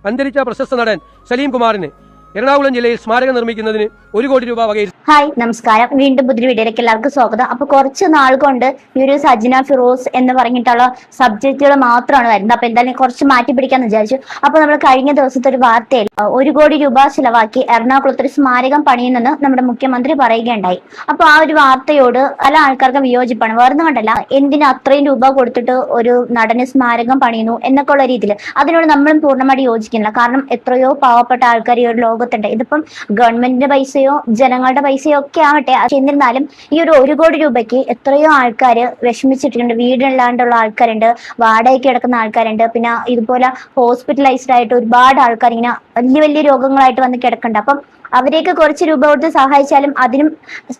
അന്തരിച്ച പ്രശസ്ത നടൻ സലീം കുമാറിന് എറണാകുളം ജില്ലയിൽ സ്മാരകം നിർമ്മിക്കുന്നതിന് 1 കോടി രൂപ വകയിൽ. ഹായ്, നമസ്കാരം. വീണ്ടും പുതിയ വീഡിയോയിലേക്ക് എല്ലാവർക്കും സ്വാഗതം. അപ്പൊ കുറച്ച് നാൾ കൊണ്ട് ഈ ഒരു സജ്ന ഫിറോസ് എന്ന് പറഞ്ഞിട്ടുള്ള സബ്ജക്റ്റുകൾ മാത്രമാണ് വരുന്നത്. അപ്പൊ എന്തായാലും കുറച്ച് മാറ്റി പിടിക്കാന്ന് വിചാരിച്ചു. അപ്പൊ നമ്മൾ കഴിഞ്ഞ ദിവസത്തെ ഒരു വാർത്തയിൽ 1 കോടി രൂപ ചിലവാക്കി എറണാകുളത്ത് ഒരു സ്മാരകം പണിയുന്നെന്ന് നമ്മുടെ മുഖ്യമന്ത്രി പറയുകയുണ്ടായി. അപ്പൊ ആ ഒരു വാർത്തയോട് പല ആൾക്കാർക്ക് വിയോജിപ്പാണ്. വേറൊന്നും കണ്ടല്ല, എന്തിന് അത്രയും രൂപ കൊടുത്തിട്ട് ഒരു നടന് സ്മാരകം പണിയുന്നു എന്നൊക്കെ ഉള്ള രീതിയിൽ അതിനോട് നമ്മളും പൂർണ്ണമായിട്ട് യോജിക്കുന്നില്ല. കാരണം എത്രയോ പാവപ്പെട്ട ആൾക്കാർ ഈ ഒരു ലോകത്തുണ്ട്. ഇതിപ്പം ഗവൺമെന്റിന്റെ പൈസയോ ജനങ്ങളുടെ പൈസയോ ഒക്കെ ആവട്ടെ, എന്നിരുന്നാലും ഈ ഒരു 1 കോടി രൂപയ്ക്ക് എത്രയോ ആൾക്കാർ വിഷമിച്ചിട്ടുണ്ട്. വീടില്ലാണ്ടുള്ള ആൾക്കാരുണ്ട്, വാടകയ്ക്ക് കിടക്കുന്ന ആൾക്കാരുണ്ട്, പിന്നെ ഇതുപോലെ ഹോസ്പിറ്റലൈസ്ഡ് ആയിട്ട് ഒരുപാട് ആൾക്കാർ ഇങ്ങനെ വലിയ വലിയ രോഗങ്ങളായിട്ട് വന്ന് കിടക്കുന്നുണ്ട്. അപ്പം അവരെയൊക്കെ കുറച്ച് രൂപ കൊടുത്ത് സഹായിച്ചാലും അതിനും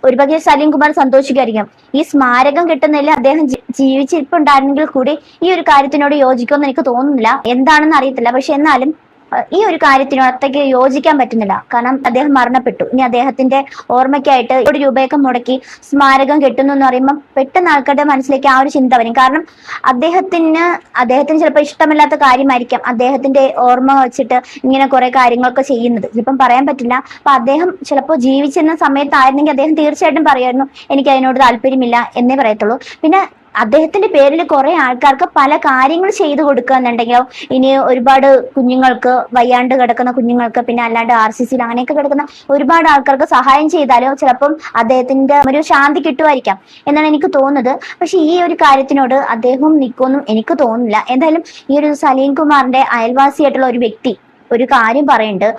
ഒരുപക്ഷെ സലീം കുമാർ സന്തോഷിക്കായിരിക്കും. ഈ സ്മാരകം കിട്ടുന്നതിൽ അദ്ദേഹം ജീവിച്ചിരിപ്പുണ്ടായിരുന്നെങ്കിൽ കൂടി ഈ ഒരു കാര്യത്തിനോട് യോജിക്കുമെന്ന് എനിക്ക് തോന്നുന്നില്ല. എന്താണെന്ന് അറിയത്തില്ല. പക്ഷെ എന്നാലും ഈ ഒരു കാര്യത്തിനകത്തേക്ക് യോജിക്കാൻ പറ്റുന്നില്ല. കാരണം അദ്ദേഹം മരണപ്പെട്ടു. ഇനി അദ്ദേഹത്തിന്റെ ഓർമ്മയ്ക്കായിട്ട് 1 കോടി രൂപയൊക്കെ മുടക്കി സ്മാരകം കെട്ടുന്നു എന്ന് പറയുമ്പോൾ പെട്ടെന്ന് ആൾക്കാരുടെ മനസ്സിലേക്ക് ആ ഒരു ചിന്ത വരും. കാരണം അദ്ദേഹത്തിന് ചിലപ്പോൾ ഇഷ്ടമില്ലാത്ത കാര്യമായിരിക്കാം അദ്ദേഹത്തിന്റെ ഓർമ്മ വെച്ചിട്ട് ഇങ്ങനെ കുറെ കാര്യങ്ങളൊക്കെ ചെയ്യുന്നത്. ചിലപ്പം പറയാൻ പറ്റില്ല. അപ്പൊ അദ്ദേഹം ചിലപ്പോൾ ജീവിച്ചിരുന്ന സമയത്തായിരുന്നെങ്കിൽ അദ്ദേഹം തീർച്ചയായിട്ടും പറയുമായിരുന്നു എനിക്ക് അതിനോട് താല്പര്യമില്ല എന്നേ പറയത്തുള്ളൂ. പിന്നെ അദ്ദേഹത്തിന്റെ പേരിൽ കുറെ ആൾക്കാർക്ക് പല കാര്യങ്ങൾ ചെയ്തു കൊടുക്കുക എന്നുണ്ടെങ്കിലോ, ഇനി ഒരുപാട് കുഞ്ഞുങ്ങൾക്ക്, വയ്യാണ്ട് കിടക്കുന്ന കുഞ്ഞുങ്ങൾക്ക്, പിന്നെ അല്ലാണ്ട് RCCയിൽ അങ്ങനെയൊക്കെ കിടക്കുന്ന ഒരുപാട് ആൾക്കാർക്ക് സഹായം ചെയ്താലോ ചിലപ്പം അദ്ദേഹത്തിന്റെ ഒരു ശാന്തി കിട്ടുമായിരിക്കാം എന്നാണ് എനിക്ക് തോന്നുന്നത്. പക്ഷെ ഈ ഒരു കാര്യത്തിനോട് അദ്ദേഹം നിൽക്കുമെന്നും എനിക്ക് തോന്നുന്നില്ല. എന്തായാലും ഈ ഒരു സലീം കുമാറിന്റെ അയൽവാസിയായിട്ടുള്ള ഒരു വ്യക്തി ഒരു കാര്യം പറയുന്നുണ്ട്.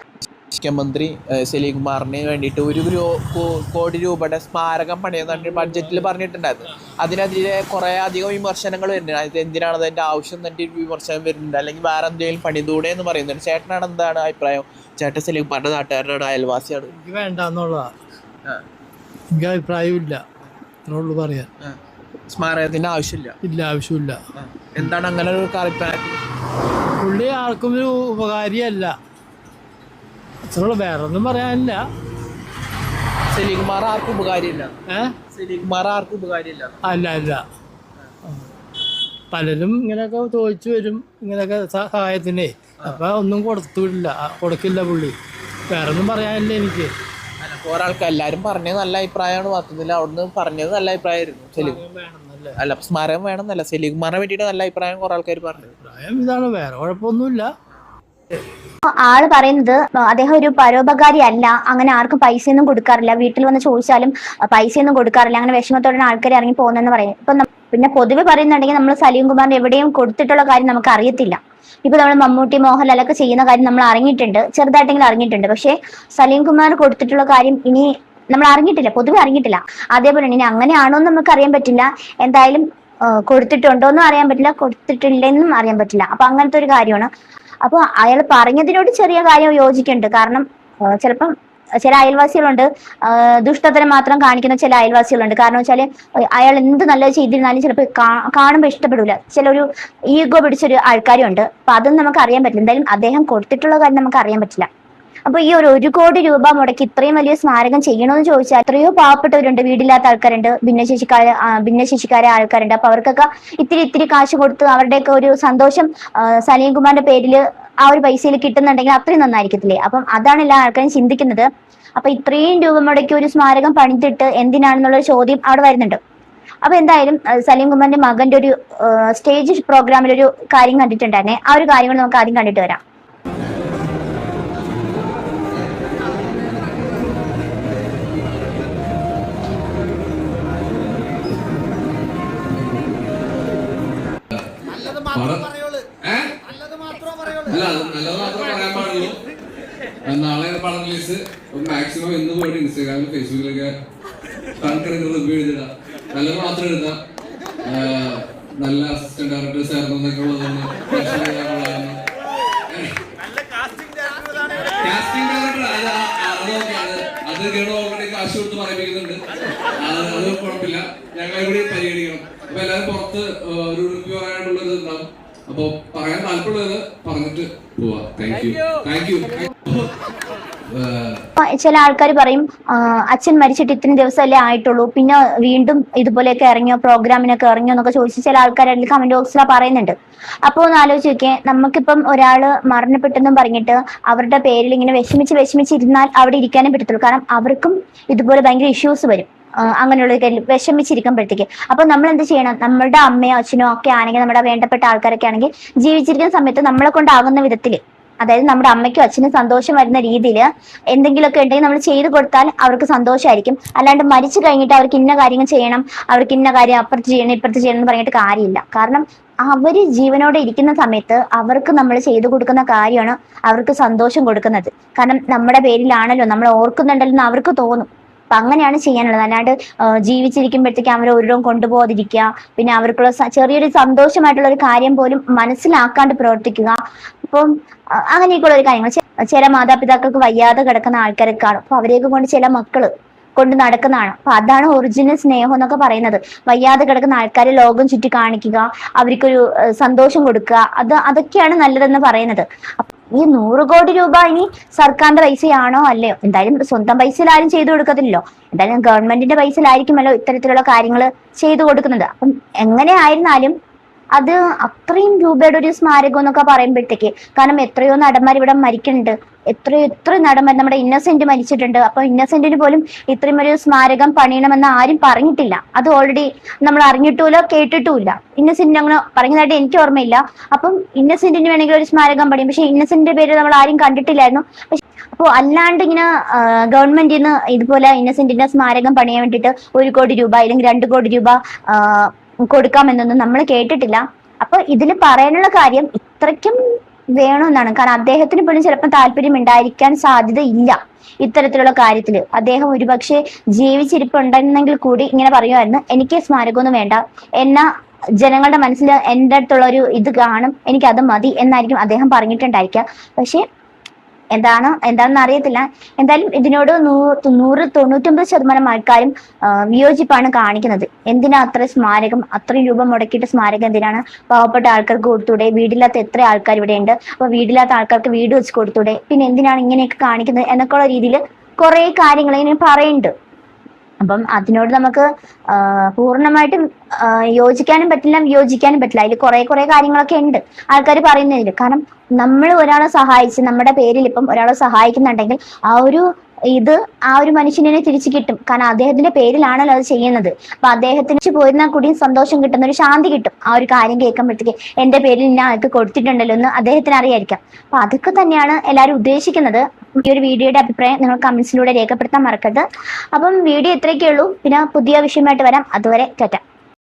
മുഖ്യമന്ത്രി സലീം കുമാറിന് വേണ്ടിയിട്ട് 1 കോടി രൂപയുടെ സ്മാരകം പണിയുന്ന ബഡ്ജറ്റിൽ പറഞ്ഞിട്ടുണ്ടായിരുന്നു. അതിനെതിരെ കുറേ അധികം വിമർശനങ്ങൾ വരുന്നുണ്ട്. അത് എന്തിനാണ് അതിൻ്റെ ആവശ്യം തന്നെ വിമർശനം വരുന്നുണ്ട്, അല്ലെങ്കിൽ വേറെ എന്തെങ്കിലും പണിതൂടെ എന്ന് പറയുന്നുണ്ട്. ചേട്ടനാണ് എന്താണ് അഭിപ്രായം? ചേട്ടൻ സലീം കുമാറിന്റെ നാട്ടുകാരുടെ അയൽവാസിയാണ്. എനിക്ക് വേണ്ടെന്നുള്ളതാണ്, എനിക്ക് അഭിപ്രായമില്ല എന്നുള്ളൂ പറയാൻ. സ്മാരകത്തിന്റെ ആവശ്യമില്ല. ആവശ്യമില്ല. എന്താണ് അങ്ങനെ ഒരു അഭിപ്രായം? പുള്ളി ആർക്കും ഒരു ഉപകാരിയല്ല, അത്രയുള്ള വേറെ ഒന്നും പറയാനില്ല. സലീം കുമാർ ആർക്കും ഉപകാരമില്ല. സലീം കുമാർ ആർക്കും ഉപകാരമില്ല. അല്ല പലരും ഇങ്ങനെയൊക്കെ ചോദിച്ചു വരും, ഇങ്ങനെയൊക്കെ സഹായത്തിനെ. അപ്പൊ ഒന്നും കൊടുക്കില്ല പുള്ളി. വേറെ ഒന്നും പറയാനില്ല എനിക്ക്. കുറെ ആൾക്കാർ എല്ലാരും പറഞ്ഞത് നല്ല അഭിപ്രായമാണ്. മാത്രമില്ല, അവിടുന്ന് പറഞ്ഞത് നല്ല അഭിപ്രായമായിരുന്നു. സലീം അല്ല, സ്മാരകം വേണമെന്നല്ല, സലീം കുമാറിനെ വേണ്ടിയിട്ട് നല്ല അഭിപ്രായം കുറെ ആൾക്കാർ പറഞ്ഞു. അഭിപ്രായം ഇതാണ്, വേറെ കുഴപ്പമൊന്നുമില്ല. ആള് പറയുന്നത് അദ്ദേഹം ഒരു പരോപകാരി അല്ല, അങ്ങനെ ആർക്കും പൈസയൊന്നും കൊടുക്കാറില്ല, വീട്ടിൽ വന്ന് ചോദിച്ചാലും പൈസയൊന്നും കൊടുക്കാറില്ല, അങ്ങനെ വിഷമത്തോടെ ആൾക്കാർ ഇറങ്ങി പോകുന്നെന്ന് പറയും. ഇപ്പൊ പിന്നെ പൊതുവെ പറയുന്നുണ്ടെങ്കിൽ നമ്മൾ സലീം കുമാറിന് എവിടെയും കൊടുത്തിട്ടുള്ള കാര്യം നമുക്ക് അറിയത്തില്ല. ഇപ്പൊ നമ്മൾ മമ്മൂട്ടി, മോഹൻലാലൊക്കെ ചെയ്യുന്ന കാര്യം നമ്മൾ അറിഞ്ഞിട്ടുണ്ട്, ചെറുതായിട്ടെങ്കിലും അറിഞ്ഞിട്ടുണ്ട്. പക്ഷെ സലീം കുമാർ കൊടുത്തിട്ടുള്ള കാര്യം ഇനി നമ്മൾ അറിഞ്ഞിട്ടില്ല, പൊതുവെ അറിഞ്ഞിട്ടില്ല. അതേപോലെ ഇനി അങ്ങനെയാണോ എന്ന് നമുക്ക് അറിയാൻ പറ്റില്ല. എന്തായാലും കൊടുത്തിട്ടുണ്ടോന്നും അറിയാൻ പറ്റില്ല, കൊടുത്തിട്ടില്ലെന്നും അറിയാൻ പറ്റില്ല. അപ്പൊ അങ്ങനത്തെ ഒരു കാര്യമാണ്. അപ്പൊ അയാൾ പറഞ്ഞതിനോട് ചെറിയ കാര്യം യോജിക്കുന്നുണ്ട്. കാരണം ചിലപ്പം ചില അയൽവാസികളുണ്ട്, ദുഷ്ടതരം മാത്രം കാണിക്കുന്ന ചില അയൽവാസികളുണ്ട്. കാരണം വെച്ചാല് അയാൾ എന്ത് നല്ലത് ചെയ്തിരുന്നാലും ചിലപ്പോൾ കാണുമ്പോൾ ഇഷ്ടപ്പെടില്ല. ചിലൊരു ഈഗോ പിടിച്ചൊരു ആൾക്കാരും ഉണ്ട്. അപ്പൊ അതൊന്നും നമുക്ക് അറിയാൻ പറ്റില്ല. എന്തായാലും അദ്ദേഹം കൊടുത്തിട്ടുള്ള കാര്യം നമുക്ക് അറിയാൻ പറ്റില്ല. അപ്പൊ ഈ 1 കോടി രൂപ മുടക്കി ഇത്രയും വലിയ സ്മാരകം ചെയ്യണമെന്ന് ചോദിച്ചാൽ എത്രയോ പാവപ്പെട്ടവരുണ്ട്, വീടില്ലാത്ത ആൾക്കാരുണ്ട്, ഭിന്നശേഷിക്കാരെ ആൾക്കാരുണ്ട്. അപ്പൊ അവർക്കൊക്കെ ഇത്തിരി കാശ് കൊടുത്ത് അവരുടെയൊക്കെ ഒരു സന്തോഷം സലീം കുമാറിന്റെ പേരില് ആ ഒരു പൈസയിൽ കിട്ടുന്നുണ്ടെങ്കിൽ അത്രയും നന്നായിരിക്കത്തില്ലേ? അപ്പം അതാണ് എല്ലാ ആൾക്കാരും ചിന്തിക്കുന്നത്. അപ്പൊ ഇത്രയും രൂപ മുടക്കി ഒരു സ്മാരകം പണിതിട്ട് എന്തിനാണെന്നുള്ള ചോദ്യം അവിടെ വരുന്നുണ്ട്. അപ്പൊ എന്തായാലും സലീം കുമാറിന്റെ മകന്റെ ഒരു സ്റ്റേജ് പ്രോഗ്രാമിൽ ഒരു കാര്യം കണ്ടിട്ടുണ്ടായിരുന്നേ. ആ ഒരു കാര്യങ്ങൾ നമുക്ക് ആദ്യം കണ്ടിട്ട് വരാം. നാളെ പടം റിലീസ് മാക്സിമം എന്ന് പോയിട്ട് ഇൻസ്റ്റാഗ്രാമിൽ ഫേസ്ബുക്കിലൊക്കെ കണക്കെടുക്കുന്ന റിവ്യൂ എഴുതിട. നല്ലത് മാത്രം എഴുതാം. നല്ല അസിസ്റ്റന്റ് ഡയറക്ടേഴ്സ് ആയിരുന്നു എന്നൊക്കെ ഉള്ളതൊന്ന് കാസ്റ്റിംഗ് ഡയറക്ടർ അത് കേട്ടോ ഓൾറെഡി കാശ് കൊടുത്ത് പറയിപ്പിക്കുന്നുണ്ട്. അത് കുഴപ്പമില്ല, ഞങ്ങളെ കൂടി പരിഗണിക്കണം. അപ്പൊ എല്ലാവരും പുറത്ത് ഒരു റിവ്യൂ പറയാനുള്ളത് ഉണ്ടാവും. അപ്പൊ പറയാൻ താല്പര്യമുള്ളത് പറഞ്ഞിട്ട് പോവാ. Thank you. ചില ആൾക്കാർ പറയും അച്ഛൻ മരിച്ചിട്ട് ഇത്രയും ദിവസമല്ലേ ആയിട്ടുള്ളൂ, പിന്നെ വീണ്ടും ഇതുപോലെയൊക്കെ ഇറങ്ങിയോ, പ്രോഗ്രാമിനൊക്കെ ഇറങ്ങിയോ എന്നൊക്കെ ചോദിച്ച് ചില ആൾക്കാർ കമന്റ് ബോക്സിൽ പറയുന്നുണ്ട്. അപ്പോൾ ഒന്ന് ആലോചിച്ച് നോക്കിയേ, നമുക്കിപ്പം ഒരാള് മരണപ്പെട്ടെന്നും പറഞ്ഞിട്ട് അവരുടെ പേരിൽ ഇങ്ങനെ വിഷമിച്ചിരുന്നാൽ അവിടെ ഇരിക്കാനേ പറ്റത്തുള്ളൂ. കാരണം അവർക്കും ഇതുപോലെ ഭയങ്കര ഇഷ്യൂസ് വരും. അങ്ങനെയുള്ള വിഷമിച്ചിരിക്കുമ്പോഴത്തേക്ക് അപ്പൊ നമ്മൾ എന്ത് ചെയ്യണം? നമ്മളുടെ അമ്മയോ അച്ഛനോ ഒക്കെ ആണെങ്കിൽ, നമ്മുടെ വേണ്ടപ്പെട്ട ആൾക്കാരൊക്കെ ആണെങ്കിൽ ജീവിച്ചിരിക്കുന്ന സമയത്ത് നമ്മളെ കൊണ്ടാകുന്ന വിധത്തില്, അതായത് നമ്മുടെ അമ്മയ്ക്കും അച്ഛനും സന്തോഷം വരുന്ന രീതിയിൽ എന്തെങ്കിലുമൊക്കെ ഉണ്ടെങ്കിൽ നമ്മൾ ചെയ്തു കൊടുത്താൽ അവർക്ക് സന്തോഷമായിരിക്കും. അല്ലാണ്ട് മരിച്ചു കഴിഞ്ഞിട്ട് അവർക്ക് ഇന്ന കാര്യങ്ങൾ ചെയ്യണം, അവർക്ക് ഇന്ന കാര്യം അപ്പുറത്ത് ചെയ്യണം ഇപ്പുറത്ത് ചെയ്യണം എന്ന് പറഞ്ഞിട്ട് കാര്യമില്ല. കാരണം അവര് ജീവനോടെ ഇരിക്കുന്ന സമയത്ത് അവർക്ക് നമ്മൾ ചെയ്തു കൊടുക്കുന്ന കാര്യമാണ് അവർക്ക് സന്തോഷം കൊടുക്കുന്നത്. കാരണം നമ്മുടെ പേരിലാണല്ലോ, നമ്മൾ ഓർക്കുന്നുണ്ടല്ലോ എന്ന് അവർക്ക് തോന്നും. അപ്പൊ അങ്ങനെയാണ് ചെയ്യാനുള്ളത്. അല്ലാണ്ട് ജീവിച്ചിരിക്കുമ്പോഴത്തേക്ക് അവരെ ഒരിടവും കൊണ്ടുപോകാതിരിക്കുക, പിന്നെ അവർക്കുള്ള ചെറിയൊരു സന്തോഷമായിട്ടുള്ള ഒരു കാര്യം പോലും മനസ്സിലാക്കാണ്ട് പ്രവർത്തിക്കുക. അപ്പം അങ്ങനെയൊക്കെയുള്ള ഒരു കാര്യങ്ങൾ. ചില മാതാപിതാക്കൾക്ക് വയ്യാതെ കിടക്കുന്ന ആൾക്കാരൊക്കെ കാണും. അപ്പൊ അവരെയൊക്കെ കൊണ്ട് ചില മക്കള് കൊണ്ട് നടക്കുന്നതാണ്. അപ്പൊ അതാണ് ഒറിജിനൽ സ്നേഹം എന്നൊക്കെ പറയുന്നത്. വയ്യാതെ കിടക്കുന്ന ആൾക്കാരെ ലോകം ചുറ്റി കാണിക്കുക, അവർക്കൊരു സന്തോഷം കൊടുക്കുക, അതൊക്കെയാണ് നല്ലതെന്ന് പറയുന്നത്. ഈ 100 കോടി രൂപ ഇനി സർക്കാരിന്റെ പൈസയാണോ അല്ലയോ? എന്തായാലും സ്വന്തം പൈസയിൽ ആരും ചെയ്തു കൊടുക്കത്തില്ലല്ലോ. എന്തായാലും ഗവൺമെന്റിന്റെ പൈസയിലായിരിക്കുമല്ലോ ഇത്തരത്തിലുള്ള കാര്യങ്ങൾ ചെയ്തു കൊടുക്കുന്നത്. അപ്പം എങ്ങനെ ആയിരുന്നാലും അത് അത്രയും രൂപയുടെ ഒരു സ്മാരകം എന്നൊക്കെ പറയുമ്പോഴത്തേക്ക്, കാരണം എത്രയോ നടന്മാർ ഇവിടെ മരിക്കുന്നുണ്ട്, എത്ര നടന്മാർ, നമ്മുടെ ഇന്നസെന്റ് മരിച്ചിട്ടുണ്ട്. അപ്പൊ ഇന്നസെന്റിന് പോലും ഇത്രയും ഒരു സ്മാരകം പണിയണമെന്ന് ആരും പറഞ്ഞിട്ടില്ല. അത് ഓൾറെഡി നമ്മൾ അറിഞ്ഞിട്ടുമില്ല കേട്ടിട്ടുമില്ല. ഇന്നസെന്റിന് അങ്ങനെ പറഞ്ഞതായിട്ട് എനിക്ക് ഓർമ്മയില്ല. അപ്പം ഇന്നസെന്റിന് വേണമെങ്കിൽ ഒരു സ്മാരകം പണിയും, പക്ഷെ ഇന്നസെന്റിന്റെ പേര് നമ്മൾ ആരും കണ്ടിട്ടില്ലായിരുന്നു. അപ്പോൾ അല്ലാണ്ട് ഇങ്ങനെ ഗവൺമെന്റിൽ നിന്ന് ഇതുപോലെ ഇന്നസെന്റിന്റെ സ്മാരകം പണിയാൻ വേണ്ടിയിട്ട് 1 കോടി രൂപ അല്ലെങ്കിൽ 2 കോടി രൂപ കൊടുക്കാമെന്നൊന്നും നമ്മൾ കേട്ടിട്ടില്ല. അപ്പൊ ഇതിൽ പറയാനുള്ള കാര്യം ഇത്രയ്ക്കും വേണമെന്നാണ്. കാരണം അദ്ദേഹത്തിന് പോലും ചിലപ്പോൾ താല്പര്യം ഉണ്ടായിരിക്കാൻ സാധ്യത ഇല്ല ഇത്തരത്തിലുള്ള കാര്യത്തില്. അദ്ദേഹം ഒരുപക്ഷെ ജീവിച്ചിരിപ്പുണ്ടെന്നെങ്കിൽ കൂടി ഇങ്ങനെ പറയുമായിരുന്നു, എനിക്ക് സ്മാരകമൊന്നും വേണ്ട, എന്നാ ജനങ്ങളുടെ മനസ്സിൽ എൻ്റെ അടുത്തുള്ള ഒരു ഇത് കാണും, എനിക്കത് മതി എന്നായിരിക്കും അദ്ദേഹം പറഞ്ഞിട്ടുണ്ടായിരിക്കുക. പക്ഷെ എന്താണെന്ന് അറിയത്തില്ല. എന്തായാലും ഇതിനോട് 99% ആൾക്കാരും വിയോജിപ്പാണ് കാണിക്കുന്നത്. എന്തിനാ അത്ര സ്മാരകം, അത്രയും രൂപ മുടക്കിയിട്ട് സ്മാരകം എന്തിനാണ്? പാവപ്പെട്ട ആൾക്കാർക്ക് കൊടുത്തൂടെ? വീടില്ലാത്ത എത്ര ആൾക്കാർ ഇവിടെ ഉണ്ട്, അപ്പൊ വീടില്ലാത്ത ആൾക്കാർക്ക് വീട് വെച്ച് കൊടുത്തൂടെ? പിന്നെ എന്തിനാണ് ഇങ്ങനെയൊക്കെ കാണിക്കുന്നത് എന്നൊക്കെയുള്ള രീതിയിൽ കുറെ കാര്യങ്ങൾ ഇങ്ങനെ പറയുന്നുണ്ട്. അപ്പം അതിനോട് നമുക്ക് പൂർണ്ണമായിട്ടും യോജിക്കാനും പറ്റില്ല, വിയോജിക്കാനും പറ്റില്ല. അതിൽ കുറെ കാര്യങ്ങളൊക്കെ ഉണ്ട് ആൾക്കാർ പറയുന്നതിൽ. കാരണം നമ്മൾ ഒരാളെ സഹായിച്ച്, നമ്മുടെ പേരിൽ ഇപ്പം ഒരാളെ സഹായിക്കുന്നുണ്ടെങ്കിൽ ആ ഒരു മനുഷ്യനെ തിരിച്ചു കിട്ടും. കാരണം അദ്ദേഹത്തിന്റെ പേരിലാണല്ലോ അത് ചെയ്യുന്നത്. അപ്പൊ അദ്ദേഹത്തിന് പോയിരുന്നാൽ കൂടി സന്തോഷം കിട്ടുന്ന ഒരു ശാന്തി കിട്ടും ആ ഒരു കാര്യം കേൾക്കുമ്പോഴത്തേക്ക്. എന്റെ പേരിൽ ഇന്ന ആൾക്ക് കൊടുത്തിട്ടുണ്ടല്ലോ എന്ന് അദ്ദേഹത്തിന് അറിയായിരിക്കാം. അപ്പൊ അതൊക്കെ തന്നെയാണ് എല്ലാവരും ഉദ്ദേശിക്കുന്നത്. ഈ ഒരു വീഡിയോയുടെ അഭിപ്രായം നിങ്ങൾ കമന്റ്സിലൂടെ രേഖപ്പെടുത്താൻ മറക്കരുത്. അപ്പം വീഡിയോ ഇത്രയൊക്കെ ഉള്ളൂ. പിന്നെ പുതിയ വിഷയമായിട്ട് വരാം. അതുവരെ ടാറ്റ.